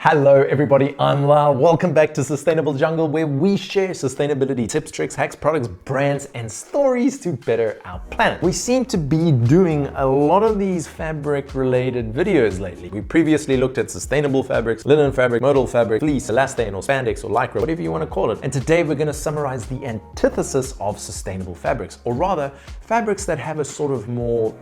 Hello everybody, I'm Lyle. Welcome back to Sustainable Jungle, where we share sustainability tips, tricks, hacks, products, brands, and stories to better our planet. We seem to be doing a lot of these fabric-related videos lately. We previously looked at sustainable fabrics, linen fabric, modal fabric, fleece, elastane, or spandex, or lycra, whatever you want to call it. And today we're going to summarize the antithesis of sustainable fabrics, or rather, fabrics that have a sort of more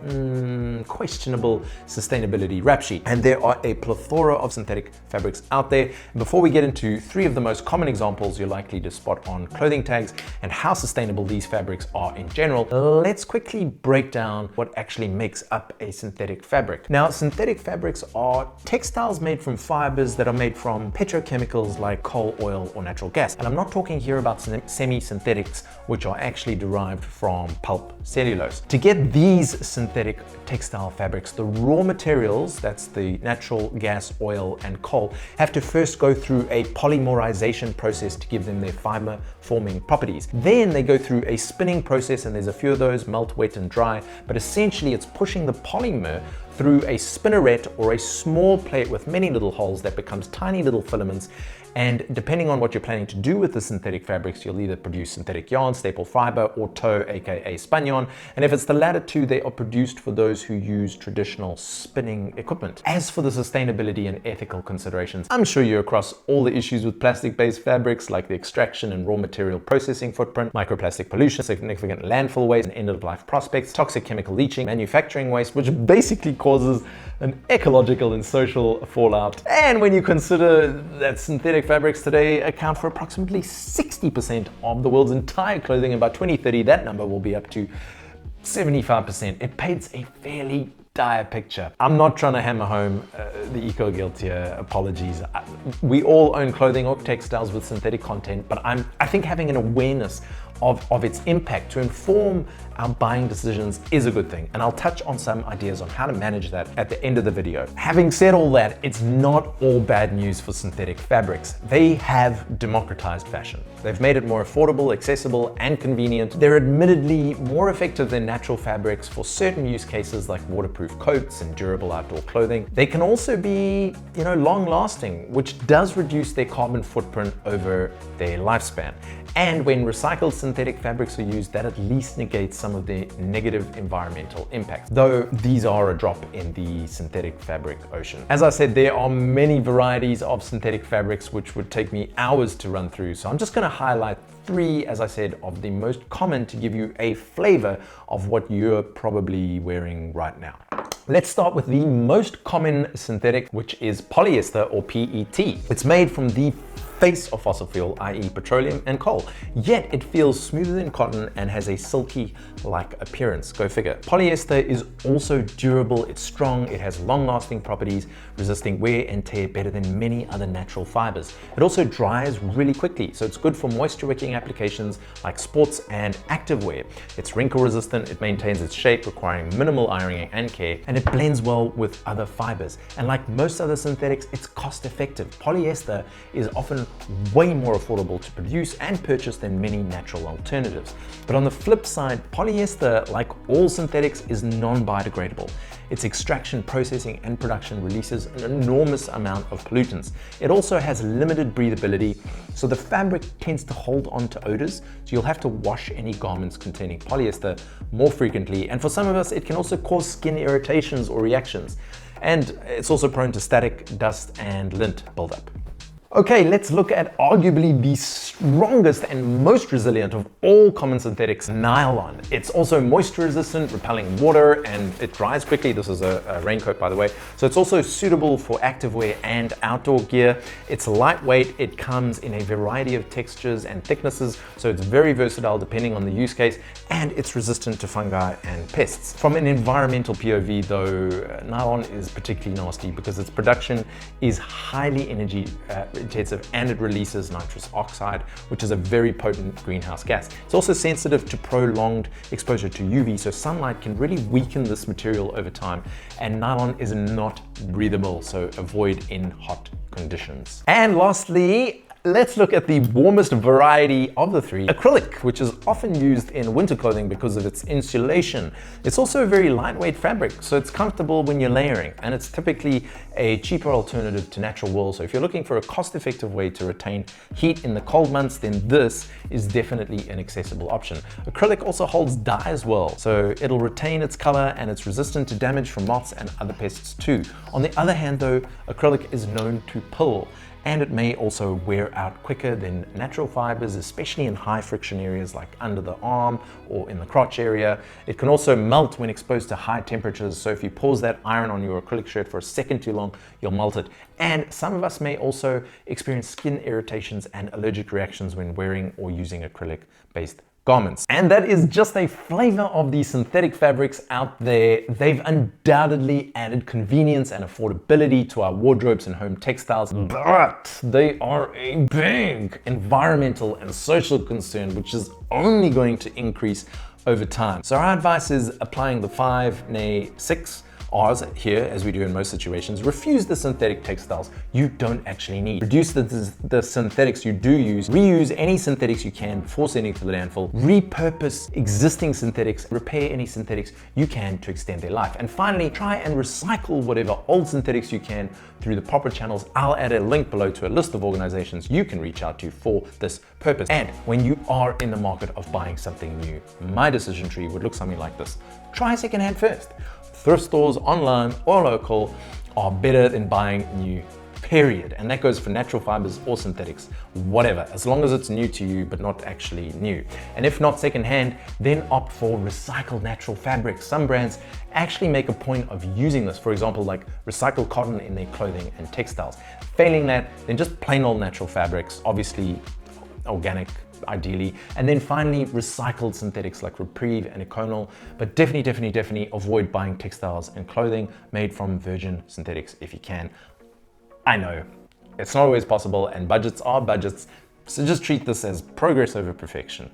questionable sustainability rap sheet. And there are a plethora of synthetic fabrics out there. And before we get into three of the most common examples you're likely to spot on clothing tags and how sustainable these fabrics are in general, let's quickly break down what actually makes up a synthetic fabric. Now, synthetic fabrics are textiles made from fibers that are made from petrochemicals like coal, oil, or natural gas. And I'm not talking here about semi-synthetics, which are actually derived from pulp cellulose. To get these synthetic textile fabrics, the raw materials, that's the natural gas, oil, and coal, have to first go through a polymerization process to give them their fiber forming properties. Then they go through a spinning process, and there's a few of those: melt, wet, and dry. But essentially it's pushing the polymer through a spinneret or a small plate with many little holes that becomes tiny little filaments. And depending on what you're planning to do with the synthetic fabrics, you'll either produce synthetic yarn, staple fiber, or tow, aka spun yarn. And if it's the latter two, they are produced for those who use traditional spinning equipment. As for the sustainability and ethical considerations, I'm sure you're across all the issues with plastic-based fabrics, like the extraction and raw material processing footprint, microplastic pollution, significant landfill waste and end-of-life prospects, toxic chemical leaching, manufacturing waste, which basically causes an ecological and social fallout. And when you consider that synthetic fabrics today account for approximately 60% of the world's entire clothing, and by 2030 that number will be up to 75%, it paints a fairly dire picture. I'm not trying to hammer home the eco-guilt here, apologies. We all own clothing or textiles with synthetic content, but I think having an awareness of its impact to inform our buying decisions is a good thing. And I'll touch on some ideas on how to manage that at the end of the video. Having said all that, it's not all bad news for synthetic fabrics. They have democratized fashion. They've made it more affordable, accessible, and convenient. They're admittedly more effective than natural fabrics for certain use cases like waterproof coats and durable outdoor clothing. They can also be, long lasting, which does reduce their carbon footprint over their lifespan. And when recycled synthetic fabrics are used, that at least negates some of the negative environmental impacts, though these are a drop in the synthetic fabric ocean. As I said, there are many varieties of synthetic fabrics which would take me hours to run through, so I'm just going to highlight three, as I said, of the most common to give you a flavor of what you're probably wearing right now. Let's start with the most common synthetic, which is polyester, or PET. It's made from the face of fossil fuel, i.e. petroleum and coal, yet it feels smoother than cotton and has a silky-like appearance. Go figure. Polyester is also durable, it's strong, it has long-lasting properties, resisting wear and tear better than many other natural fibers. It also dries really quickly, so it's good for moisture-wicking applications like sports and activewear. It's wrinkle-resistant, it maintains its shape, requiring minimal ironing and care, and it blends well with other fibers. And like most other synthetics, it's cost-effective. Polyester is often way more affordable to produce and purchase than many natural alternatives. But on the flip side, polyester, like all synthetics, is non-biodegradable. Its extraction, processing, and production releases an enormous amount of pollutants. It also has limited breathability, so the fabric tends to hold on to odors, so you'll have to wash any garments containing polyester more frequently. And for some of us, it can also cause skin irritations or reactions. And it's also prone to static, dust, and lint buildup. Okay, let's look at arguably the strongest and most resilient of all common synthetics, nylon. It's also moisture resistant, repelling water, and it dries quickly. This is a raincoat, by the way. So it's also suitable for activewear and outdoor gear. It's lightweight, it comes in a variety of textures and thicknesses, so it's very versatile depending on the use case, and it's resistant to fungi and pests. From an environmental POV though, nylon is particularly nasty because its production is highly energy intensive, and it releases nitrous oxide, which is a very potent greenhouse gas. It's also sensitive to prolonged exposure to UV, so sunlight can really weaken this material over time, and nylon is not breathable, so avoid in hot conditions. And lastly, Let's look at the warmest variety of the three, acrylic, which is often used in winter clothing because of its insulation. It's also a very lightweight fabric, so it's comfortable when you're layering, and it's typically a cheaper alternative to natural wool. So if you're looking for a cost-effective way to retain heat in the cold months, then this is definitely an accessible option. Acrylic also holds dye as well, so it'll retain its color and it's resistant to damage from moths and other pests too. On the other hand though, acrylic is known to pill, and it may also wear out quicker than natural fibers, especially in high friction areas like under the arm or in the crotch area. It can also melt when exposed to high temperatures, so if you pause that iron on your acrylic shirt for a second too long, you'll melt it. And some of us may also experience skin irritations and allergic reactions when wearing or using acrylic-based garments. And that is just a flavor of the synthetic fabrics out there. They've undoubtedly added convenience and affordability to our wardrobes and home textiles, but they are a big environmental and social concern, which is only going to increase over time. So our advice is applying the 5, nay 6 R's here, as we do in most situations. Refuse the synthetic textiles you don't actually need. Reduce the synthetics you do use. Reuse any synthetics you can before sending to the landfill. Repurpose existing synthetics. Repair any synthetics you can to extend their life. And finally, try and recycle whatever old synthetics you can through the proper channels. I'll add a link below to a list of organizations you can reach out to for this purpose. And when you are in the market of buying something new, my decision tree would look something like this. Try secondhand first. Thrift stores, online or local, are better than buying new, period. And that goes for natural fibers or synthetics, whatever, as long as it's new to you, but not actually new. And if not secondhand, then opt for recycled natural fabrics. Some brands actually make a point of using this, for example, like recycled cotton in their clothing and textiles. Failing that, then just plain old natural fabrics, obviously organic, ideally, and then finally recycled synthetics like Reprieve and Econol, but definitely avoid buying textiles and clothing made from virgin synthetics if you can. I know it's not always possible and budgets are budgets, so just treat this as progress over perfection.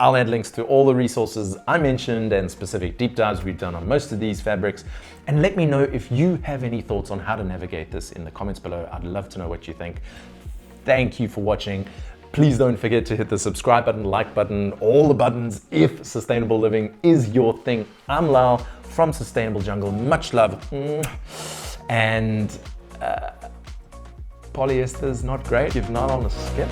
I'll add links to all the resources I mentioned and specific deep dives we've done on most of these fabrics, and let me know if you have any thoughts on how to navigate this in the comments below. I'd love to know what you think. Thank you for watching. Please don't forget to hit the subscribe button, like button, all the buttons if sustainable living is your thing. I'm Lal from Sustainable Jungle. Much love. And polyester is not great. Give nylon a skip.